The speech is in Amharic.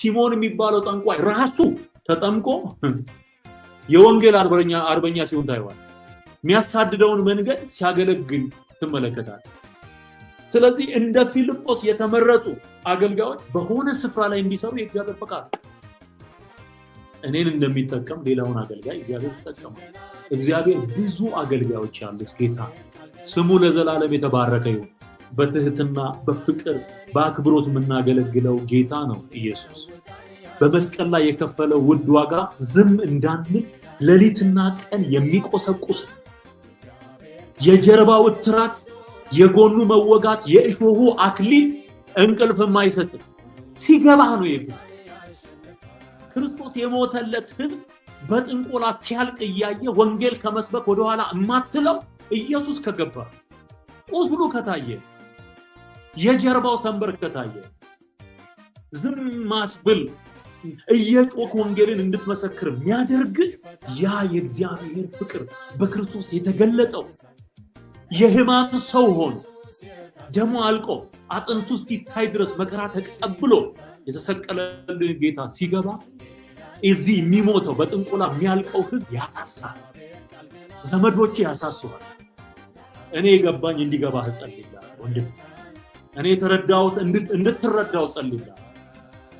ሲሞን የሚባለው ጠንቋይ ራሱ ተጠምቆ የወንጌል አርበኛ ሲሆን ታይዋል። የሚያሳድደውን መንገድ ሲያገለግል ትመለከታል። ስለዚህ እንደ ፊልጶስ የተመረጡ አገልጋዮች በሆነ ስፍራ ላይ እንዲሰሩ የእግዚአብሔር ፈቃድ። እኔን እንደሚጠቀም ሌላውን አገልጋይ እግዚአብሔር ይጠቀማል። እግዚአብሔር ብዙ አገልጋዮች ያሉት ጌታ ስሙ ለዘላለም የተባረከ ይሁን። በትህትና በፍቅር በአክብሮት የምናገለግለው ጌታ ነው ኢየሱስ። በመስቀል ላይ የከፈለው ውድ ዋጋ ዝም እንዳንል ሌሊትና ቀን የሚቆሰቁስ የጀርባው እትራት የጎኑ መወጋት የእሾሁ አክሊል እንቅልፍ የማይሰጥ ሲገባህ ነው ይሄ ክርስቶስ የሞተለት ህዝብ በጥንቆላ ሲያልቅ እያየ ወንጌል ከመስበክ ወደ ኋላ እማትለው ኢየሱስ ከገባ ቁስሉ ከታየ የጀርባው ተንበር ከታየ ዝም ማስብል እየጮክ ወንጌልን እንድትመሰክር የሚያደርግ ያ የእግዚአብሔር ፍቅር በክርስቶስ የተገለጠው የሕማም ሰው ሆኖ ደሙ አልቆ አጥንቱ እስኪታይ ድረስ መከራ ተቀብሎ የተሰቀለልን ጌታ ሲገባ እዚህ የሚሞተው በጥንቆላ የሚያልቀው ህዝብ ያሳሳል። ዘመዶቼ ያሳሱሃል። እኔ የገባኝ እንዲገባህ ጸልይልሃለሁ ወንድም። እኔ ተረዳሁት እንድትረዳው ጸልይልሃለሁ።